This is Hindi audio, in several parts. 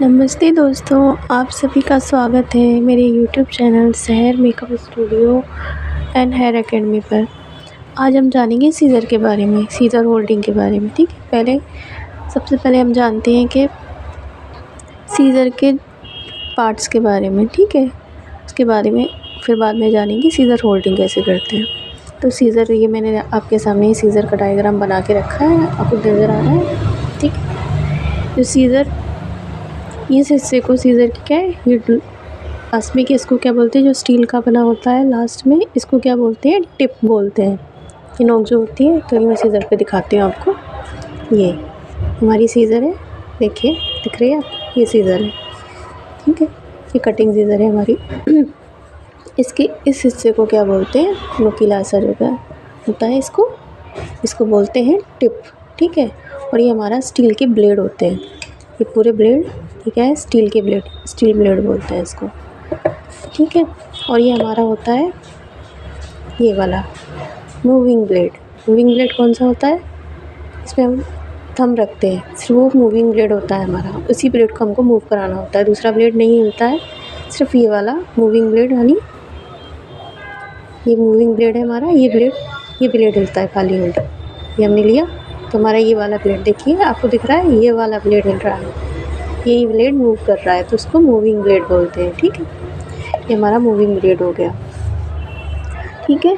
नमस्ते दोस्तों, आप सभी का स्वागत है मेरे YouTube channel Sahar makeup studio and hair academy पर। आज हम जानेंगे सीज़र के बारे में, सीज़र होल्डिंग के बारे में। ठीक है, सबसे पहले हम जानते हैं कि सीज़र के पार्ट्स के बारे में। ठीक है, उसके बारे में फिर बाद में जानेंगे सीज़र होल्डिंग कैसे करते हैं। तो सीज़र, ये मैंने आपके सामने सीज़र का डायग्राम बना के रखा है, आपको नज़र आ रहा है। ठीक है, जो सीज़र, इस हिस्से को सीज़र की क्या है, ये लास्ट में, कि इसको क्या बोलते हैं, जो स्टील का बना होता है लास्ट में, इसको क्या बोलते हैं, टिप बोलते हैं। ये नोक जो होती है, तो मैं सीज़र पे दिखाती हूँ आपको। ये हमारी सीज़र है, देखिए दिख रही है आप, ये सीज़र है। ठीक है, ये कटिंग सीज़र है हमारी। इसके इस हिस्से को क्या बोलते हैं, नुकीला सा होता है, इसको बोलते हैं टिप। ठीक है, और ये हमारा स्टील के ब्लेड होते हैं, ये पूरे ब्लेड, ठीक है, स्टील ब्लेड बोलते हैं इसको। ठीक है, और ये हमारा होता है ये वाला मूविंग ब्लेड कौन सा होता है, इसमें हम थंब रखते हैं, सिर्फ वो मूविंग ब्लेड होता है हमारा, उसी ब्लेड को हमको मूव कराना होता है, दूसरा ब्लेड नहीं हिलता है, सिर्फ ये वाला मूविंग ब्लेड, यानी ये मूविंग ब्लेड है हमारा, ये ब्लेड हिलता है खाली होल्डर, ये हमने लिया तो हमारा ये वाला ब्लेड, देखिए आपको दिख रहा है, ये वाला ब्लेड हिल रहा है, ये ब्लेड मूव कर रहा है, तो उसको मूविंग ब्लेड बोलते हैं। ठीक है, ये हमारा मूविंग ब्लेड हो गया। ठीक है,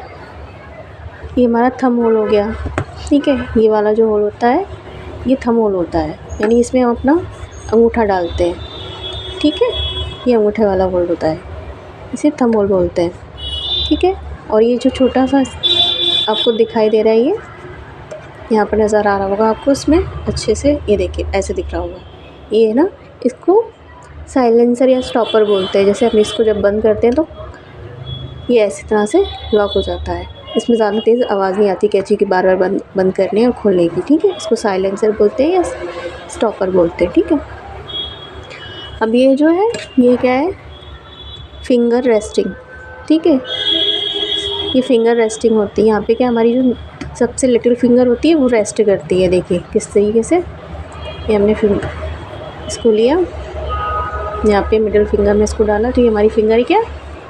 ये हमारा थंब होल हो गया। ठीक है, ये वाला जो होल होता है, ये थंब होल होता है, यानी इसमें हम अपना अंगूठा डालते हैं। ठीक है, ये अंगूठे वाला होल होता है, इसे थंब होल बोलते हैं। ठीक है, और ये जो छोटा सा आपको दिखाई दे रहा है, ये यहाँ पर नज़र आ रहा होगा आपको, इसमें अच्छे से, ये देखिए ऐसे दिख रहा होगा, ये है ना, इसको साइलेंसर या स्टॉपर बोलते हैं। जैसे हम इसको जब बंद करते हैं तो ये ऐसी तरह से लॉक हो जाता है, इसमें ज़्यादा तेज़ आवाज़ नहीं आती कैंची की बार बार बंद करने और खोलने की। ठीक है, इसको साइलेंसर बोलते हैं या स्टॉपर बोलते हैं। ठीक है, अब ये जो है, ये क्या है, फिंगर रेस्टिंग। ठीक है, ये फिंगर रेस्टिंग होती है, यहाँ पे क्या, हमारी जो सबसे लिटिल फिंगर होती है वो रेस्ट करती है। देखिए किस तरीके से, ये हमने इसको लिया, यहाँ पे मिडिल फिंगर में इसको डाला, तो ये हमारी फिंगर क्या,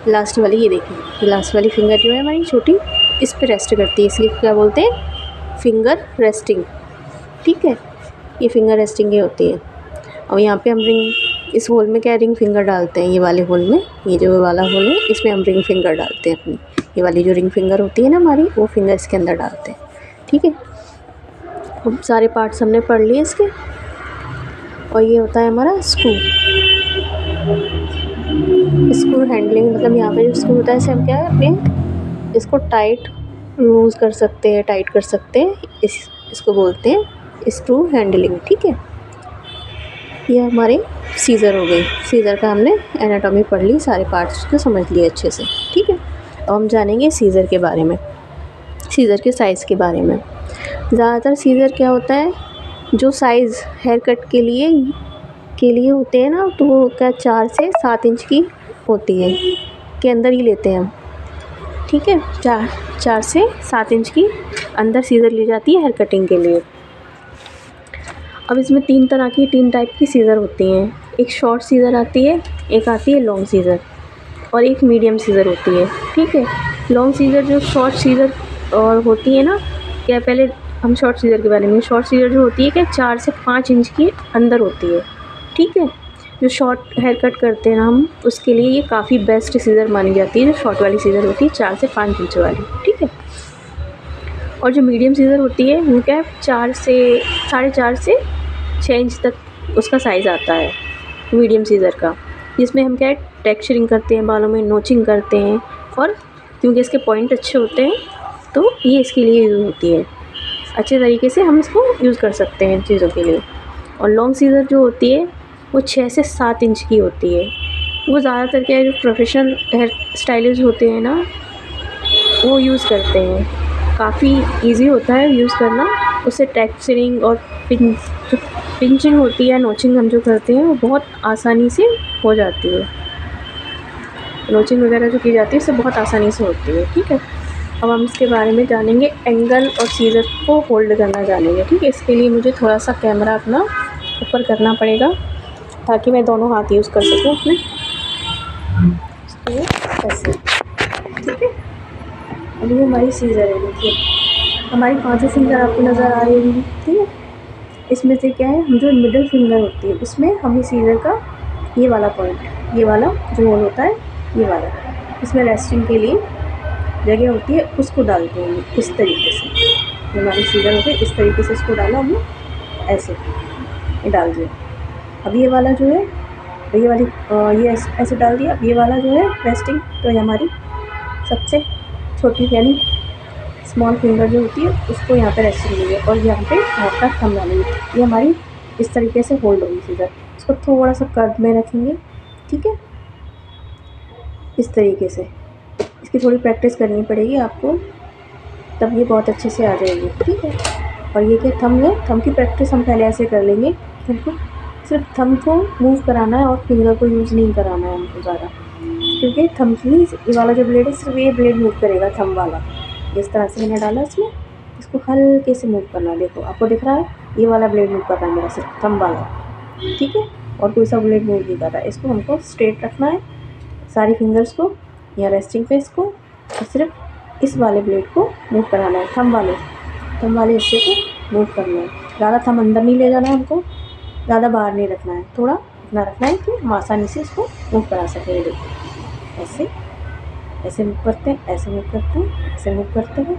लास्ट वाली, ये देखिए लास्ट वाली फिंगर जो है हमारी छोटी, इस पे रेस्ट करती है, इसलिए क्या बोलते हैं, फिंगर रेस्टिंग। ठीक है, ये फिंगर रेस्टिंग ही होती है। और यहाँ पे हम इस होल में क्या, रिंग फिंगर डालते हैं, ये वाले होल में, ये जो वाला होल है, इसमें हम रिंग फिंगर डालते हैं अपनी, ये वाली जो रिंग फिंगर होती है ना हमारी, वो फिंगर इसके अंदर डालते हैं। ठीक है, अब सारे पार्ट्स हमने पढ़ लिए इसके। और ये होता है हमारा स्क्रू हैंडलिंग, मतलब यहाँ पे जो स्क्रू होता है, इसे हम क्या है, अपने इसको टाइट लूज़ कर सकते हैं, टाइट कर सकते हैं, इसको बोलते हैं स्क्रू हैंडलिंग। ठीक है, ये हमारे सीज़र हो गई, सीज़र का हमने एनाटॉमी पढ़ ली, सारे पार्ट्स को समझ लिए अच्छे से। ठीक है, अब हम जानेंगे सीज़र के बारे में, सीज़र के साइज़ के बारे में। ज़्यादातर सीज़र क्या होता है, जो साइज़ हेयर कट के लिए होते हैं ना, तो वो क्या 4 से 7 इंच की होती है, के अंदर ही लेते हैं हम। ठीक है, 4 से 7 इंच की अंदर सीज़र ली जाती है हेयर कटिंग के लिए। अब इसमें 3 टाइप की सीज़र होती हैं, एक शॉर्ट सीज़र आती है, एक आती है लॉन्ग सीज़र, और एक मीडियम सीज़र होती है। ठीक है, लॉन्ग सीज़र, जो शॉर्ट सीज़र और होती है ना, क्या, पहले हम शॉर्ट सीज़र के बारे में, शॉर्ट सीज़र जो होती है क्या 4 से 5 इंच की अंदर होती है। ठीक है, जो शॉर्ट हेयर कट करते हैं ना हम, उसके लिए ये काफ़ी बेस्ट सीज़र मानी जाती है, जो शॉर्ट वाली सीज़र होती है 4 से 5 इंच वाली। ठीक है, और जो मीडियम सीज़र होती है वो क्या है, 4 से 4.5 से 6 इंच तक उसका साइज़ आता है मीडियम सीज़र का, जिसमें हम क्या है, टेक्सचरिंग करते हैं, बालों में नोचिंग करते हैं, और क्योंकि इसके पॉइंट अच्छे होते हैं तो ये इसके लिए यूज़ होती है, अच्छे तरीके से हम इसको यूज़ कर सकते हैं इन चीज़ों के लिए। और लॉन्ग सीज़र जो होती है वो 6 से 7 इंच की होती है, वो ज़्यादातर क्या है, जो प्रोफेशनल हेयर स्टाइलिस्ट होते हैं ना, वो यूज़ करते हैं, काफ़ी इजी होता है यूज़ करना, उससे टेक्सचरिंग और पिंचिंग होती है, नोचिंग हम जो करते हैं वो बहुत आसानी से हो जाती है, नोचिंग वगैरह जो की जाती है उससे बहुत आसानी से होती है। ठीक है, अब हम इसके बारे में जानेंगे, एंगल और सीज़र को होल्ड करना जानेंगे। ठीक है, इसके लिए मुझे थोड़ा सा कैमरा अपना ऊपर करना पड़ेगा, ताकि मैं दोनों हाथ यूज़ कर सकूँ अपने। ऐसे, ठीक है। अब ये हमारी सीज़र है, देखिए हमारी 5 फिंगर आपको नज़र आ रही होंगी, ठीक है। इसमें से क्या है, हम जो मिडिल फिंगर होती है उसमें हम सीज़र का ये वाला पॉइंट, ये वाला जो होल होता है, ये वाला, इसमें रेस्टिंग के लिए जगह होती है, उसको डालते हैं इस तरीके से। हमारी सीज़र होती है, इस तरीके से इसको डाला हमने, ऐसे ये डाल दिया। अब ये वाला जो है, ये वाली ये ऐसे डाल दिया। अब ये वाला जो है रेस्टिंग, तो ये हमारी सबसे छोटी यानी स्मॉल फिंगर जो होती है उसको यहाँ पे रेस्टिंग ली है, और यहाँ पे आपका थंब डालेंगे। ये हमारी इस तरीके से होल्ड होगी सीज़र। इसको थोड़ा सा कर्व में रखेंगे, ठीक है, इस तरीके से। इसकी थोड़ी प्रैक्टिस करनी पड़ेगी आपको, तब ये बहुत अच्छे से आ जाएगी, ठीक है। और ये क्या थंब है, थंब की प्रैक्टिस हम पहले ऐसे कर लेंगे। हमको सिर्फ थंब को मूव कराना है और फिंगर को यूज़ नहीं कराना है हमको ज़्यादा, क्योंकि थंब की ये वाला जो ब्लेड है सिर्फ ये ब्लेड मूव करेगा, थंब वाला। इस तरह से मैंने डाला इसमें, इसको हल्के से मूव करना है। देखो आपको दिख रहा है, ये वाला ब्लेड मूव कर रहा है मेरा, सिर्फ थंब वाला, ठीक है। और कोई सा ब्लेड मूव नहीं कर रहा है। इसको हमको स्ट्रेट रखना है, सारी फिंगर्स को या रेस्टिंग पे इसको, और सिर्फ इस वाले ब्लेड को मूव कराना है, थंब वाले हिस्से को मूव करना है। ज़्यादा थंब अंदर नहीं ले जाना है हमको, ज़्यादा बाहर नहीं रखना है, थोड़ा इतना रखना है कि हम आसानी से इसको मूव करा सकें। देखो ऐसे ऐसे मूव करते हैं, ऐसे मूव करते हैं, ऐसे मूव करते हैं,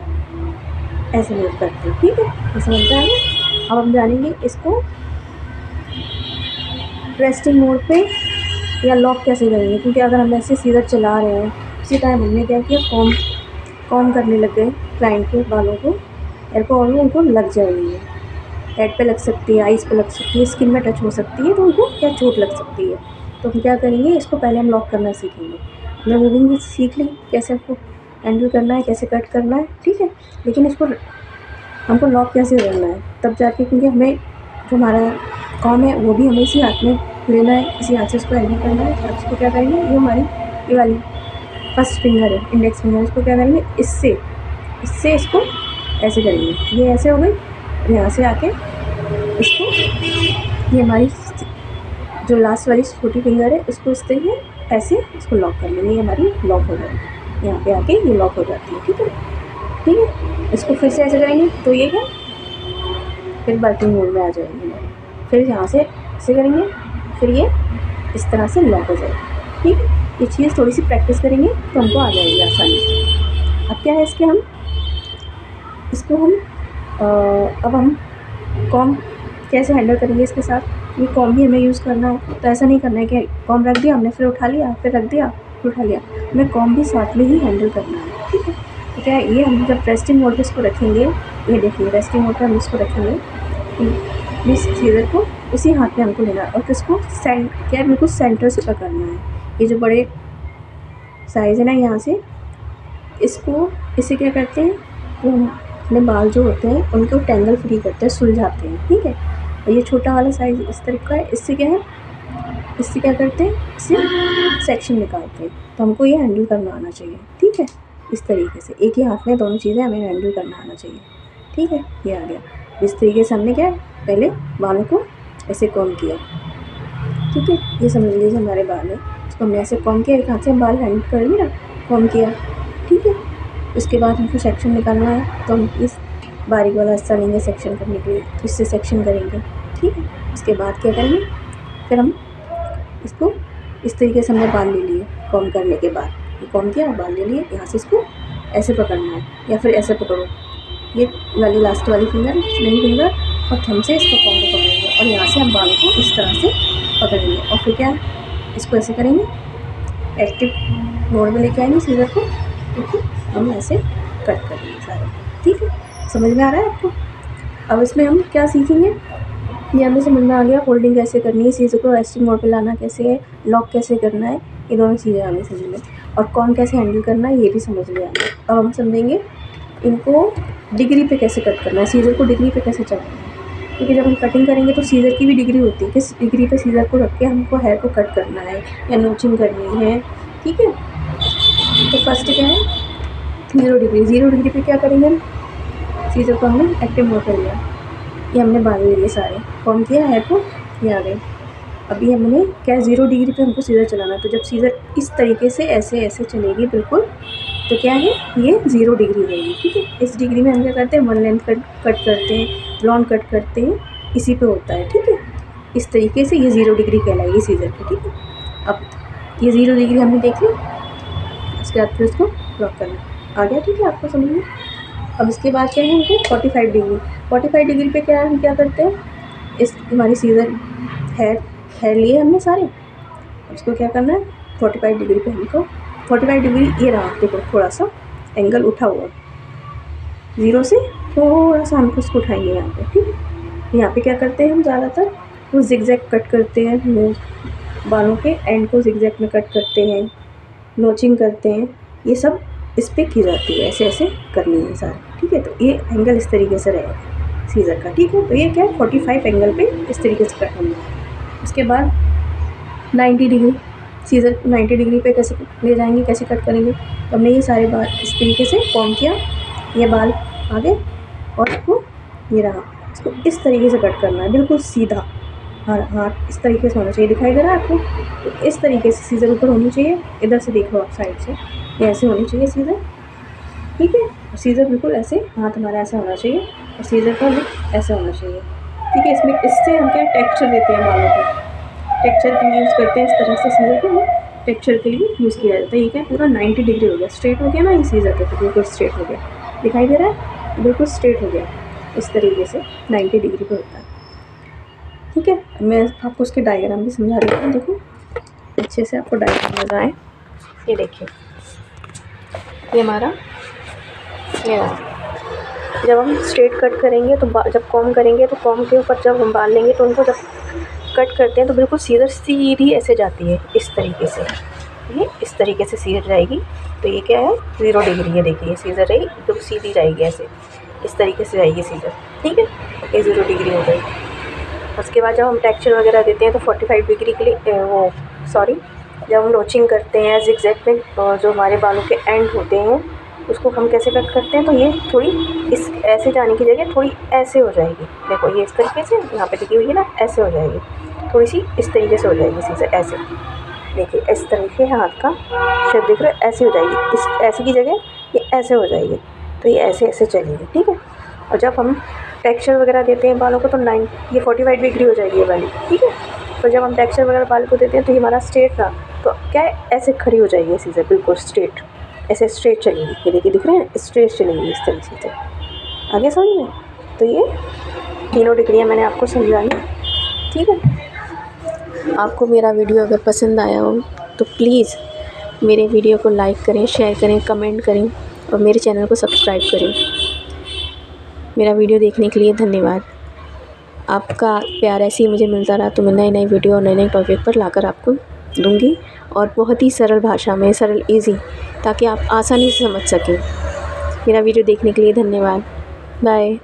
ऐसे मूव करते हैं, ठीक है। ये समझ में आ गया। अब हम जानेंगे इसको रेस्टिंग मोड पे या लॉक कैसे करेंगे, क्योंकि अगर हम ऐसे सीधा चला रहे हैं, उसी टाइम हमने क्या किया, कॉम करने लग गए क्लाइंट के बालों को, एयर को, और उनको लग जाएगी, हेड पे लग सकती है, आइज़ पे लग सकती है, स्किन में टच हो सकती है, तो उनको क्या चोट लग सकती है। तो हम क्या करेंगे, इसको पहले हम लॉक करना सीखेंगे। हमने मूविंग भी सीख ली, कैसे आपको हैंडल करना है, कैसे कट करना है, ठीक है। लेकिन इसको हमको लॉक कैसे करना है तब जाके, क्योंकि हमें जो हमारा कॉम है वो भी हमें इसी हाथ में लेना है, इसी हाथ से उसको हैंडल करना है। अब इसको क्या करेंगे, ये हमारी ये वाली फर्स्ट फिंगर है, इंडेक्स फिंगर, इसको क्या करेंगे, इससे इसको ऐसे करेंगे, ये ऐसे हो गई। यहाँ से आके इसको, ये हमारी जो लास्ट वाली छोटी फिंगर है, इसको इस तरीके ऐसे इसको लॉक कर लेंगे, ये हमारी लॉक हो जाएगी। यहाँ पे आके ये लॉक हो जाती है, ठीक है, ठीक है। इसको फिर से ऐसे करेंगे तो ये क्या, फिर वर्किंग मोड में आ जाएगी। फिर यहाँ से ऐसे करेंगे, फिर ये इस तरह से लॉक हो जाएगी, ठीक है। ये चीज़ थोड़ी सी प्रैक्टिस करेंगे तो हमको आ जाएगी आसानी से। अब क्या है, इसको हम अब हम कॉम कैसे हैंडल करेंगे इसके साथ। ये कॉम भी हमें यूज़ करना है, तो ऐसा नहीं करना है कि कॉम रख दिया हमने, फिर उठा लिया, फिर रख दिया, फिर उठा लिया। हमें कॉम भी साथ में ही हैंडल करना है, ठीक है। तो क्या है, ये हम जब रेस्टिंग मोड पे इसको रखेंगे, ये देखिए रेस्टिंग मोड पे हम इसको रखेंगे, इस सीज़र को उसी हाथ में हमको लेना है, और किसको क्या बिल्कुल सेंटर से पकड़ना है। ये जो बड़े साइज़ है ना, यहाँ से इसे क्या करते हैं, वो अपने बाल जो होते हैं उनको टेंगल फ्री करते हैं, सुलझाते हैं, ठीक है। और ये छोटा वाला साइज़ इस तरह का है, इससे क्या है, इससे क्या करते हैं, इससे सेक्शन निकालते हैं। तो हमको ये हैंडल करना आना चाहिए, ठीक है। इस तरीके से एक ही हाथ में दोनों चीज़ें हमें हैंडल करना आना चाहिए, ठीक है। ये आ गया। इस तरीके से हमने क्या है, पहले बालों को ऐसे कॉम किया, ठीक है। ये समझ लीजिए हमारे बाल है, इसको हमने ऐसे कॉम किया, एक हाथ से बाल हैंडल कर लिया, कॉम किया, ठीक है। उसके बाद हमको सेक्शन निकालना है, तो हम इस बारीक वाला हिस्सा लेंगे सेक्शन करने के लिए, इससे सेक्शन करेंगे, ठीक है। उसके बाद क्या करेंगे, फिर हम इसको इस तरीके से हमने बाल ले लिए, कॉम करने के बाद ये कॉम किया, बाल ले लिए, यहाँ से इसको ऐसे पकड़ना है, या फिर ऐसे पकड़ो, ये वाली लास्ट वाली फिंगर, मेन फिंगर और थंब से इसको कॉम को पकड़ेंगे, और यहाँ से हम बाल को इस तरह से पकड़ेंगे, और फिर क्या इसको ऐसे करेंगे, एक्टिव मोड में लेके आएंगे सीज़र को, ठीक है। हम ऐसे कट करेंगे सारे, ठीक है। समझ में आ रहा है आपको। अब इसमें हम क्या सीखेंगे, ये हमें समझ में आ गया, होल्डिंग कैसे करनी है, सीज़र को रेस्टिंग मोड पे लाना कैसे है, लॉक कैसे करना है, ये दोनों चीज़ें हमें समझ में, और कॉम कैसे हैंडल करना है ये भी समझ में आ गया। अब हम समझेंगे इनको डिग्री पे कैसे कट करना है, सीज़र को डिग्री पे कैसे चलाना है, क्योंकि जब हम कटिंग करेंगे तो सीज़र की भी डिग्री होती है, किस डिग्री पे सीज़र को रख के हमको हेयर को कट करना है या नोचिंग करनी है, ठीक है। तो फर्स्ट क्या है, 0 डिग्री। 0 डिग्री पे क्या करेंगे हम, सीज़र को हमने एक्टिव मोड कर लिया, ये हमने बाल ले लिए सारे, कॉम किया हेयर को, ये आ गए, अभी हमने क्या 0 डिग्री पे हमको सीज़र चलाना है। तो जब सीज़र इस तरीके से ऐसे ऐसे चलेगी बिल्कुल, तो क्या है, ये 0 डिग्री रहेगी। ठीक है, इस डिग्री में हम क्या करते हैं, वन लेंथ कट करते हैं, ब्लॉन्ड कट करते हैं, इसी पे होता है। ठीक है, इस तरीके से ये 0 डिग्री कहलाएगी सीज़र की। ठीक है, अब ये 0 डिग्री हमने देख ली, उसके बाद फिर इसको ब्लॉक करना आ गया। ठीक है, आपको समझ में। अब इसके बाद क्या है, हमको 45 डिग्री पे क्या हम क्या करते हैं, इस हमारी सीज़र हेयर लिए हमने सारे, उसको क्या करना है, 45 डिग्री पे हमको 45 डिग्री ये रहा, देखो थोड़ा सा एंगल उठा हुआ, 0 से थोड़ा सा हमको उसको उठाएंगे यहाँ पे। ठीक है, यहाँ पे क्या करते हैं हम ज़्यादातर वो जिगजैग कट करते हैं, बालों के एंड को जिगजैग में कट करते हैं, नोचिंग करते हैं, ये सब इस पर की जाती है, ऐसे ऐसे करनी है सारी। ठीक है, तो ये एंगल इस तरीके से रहेगा सीज़र का। ठीक है, तो ये क्या है, 45 एंगल पे इस तरीके से कट होना है। उसके बाद 90 डिग्री, सीज़र 90 डिग्री पे कैसे ले जाएंगे, कैसे कट करेंगे। तो हमने ये सारे बाल इस तरीके से कॉम किया, ये बाल आगे, और इसको ये रहा, इसको इस तरीके से कट करना है, बिल्कुल सीधा। हाथ इस तरीके से होना चाहिए, दिखाई दे रहा है आपको। तो इस तरीके से सीज़र ऊपर होनी चाहिए, इधर से देखो आप साइड से, ये ऐसे होनी चाहिए सीज़र। ठीक है, सीज़र बिल्कुल ऐसे, हाथ हमारा ऐसा होना चाहिए, और सीज़र का लुक ऐसा होना चाहिए। ठीक है, इसमें इससे हम क्या टेक्सचर देते हैं बालों को, टेक्सचर के लिए यूज़ करते हैं। इस तरह से सीज़र को टेक्सचर के लिए यूज़ किया जाता है। ये क्या पूरा 90 डिग्री हो गया, स्ट्रेट हो गया ना, ये सीज़र का तो बिल्कुल स्ट्रेट हो गया, दिखाई दे रहा है, बिल्कुल स्ट्रेट हो गया। इस तरीके से 90 डिग्री पे होता है। ठीक है, मैं आपको उसके डायग्राम भी समझा देती हूँ, देखो अच्छे से आपको डायग्राम नजर आए। ये देखिए, ये हमारा ये रहा। जब हम स्ट्रेट कट करेंगे तो जब कॉम करेंगे तो कॉम के ऊपर जब हम बाल लेंगे तो उनको जब कट करते हैं तो बिल्कुल सीधे सीधी ऐसे जाती है, इस तरीके से, ये इस तरीके से सीधे जाएगी। तो ये क्या है, 0 डिग्री है, देखिए सीधे रही, बिल्कुल सीधी जाएगी ऐसे, इस तरीके से जाएगी सीधे। ठीक है, ये 0 डिग्री हो गई। उसके बाद जब हम टेक्सचर वगैरह देते हैं तो 45 डिग्री के लिए जब हम नोचिंग करते हैं जिगजैग में, जो हमारे बालों के एंड होते हैं उसको हम कैसे कट करते हैं, तो ये थोड़ी इस ऐसे जाने की जगह थोड़ी ऐसे हो जाएगी। देखो ये इस तरीके से यहाँ पे लिखी हुई है ना, ऐसे हो जाएगी, थोड़ी सी इस तरीके से हो जाएगी सीज़र ऐसे। देखिए इस तरीके हाथ का शेप देख रहे हो, ऐसे हो जाएगी, इस ऐसे की जगह ये ऐसे हो जाएगी, तो ये ऐसे ऐसे चलेगी। ठीक है, और जब हम टेक्सचर वगैरह देते हैं बालों को तो ये 45 डिग्री हो जाएगी ये वाली। ठीक है, तो जब हम टेक्सचर वगैरह बाल को देते हैं तो ये हमारा स्ट्रेट रहा, तो क्या है, ऐसे खड़ी हो जाएगी सीज़र, बिल्कुल स्ट्रेट, ऐसे स्ट्रेट चलेगी। ये देखिए, दिख रहे हैं, स्ट्रेट चलेगी इस तरीके से। आगे समझ में, तो ये तीनों डिग्रियाँ मैंने आपको समझाई। ठीक है, आपको मेरा वीडियो अगर पसंद आया हो तो प्लीज़ मेरे वीडियो को लाइक करें, शेयर करें, कमेंट करें और मेरे चैनल को सब्सक्राइब करें। मेरा वीडियो देखने के लिए धन्यवाद। आपका प्यार ऐसे ही मुझे मिलता रहा तो मैं नई नई वीडियो और नए नए टॉपिक पर लाकर आपको दूंगी, और बहुत ही सरल भाषा में, सरल ईजी, ताकि आप आसानी से समझ सकें। मेरा वीडियो देखने के लिए धन्यवाद। बाय।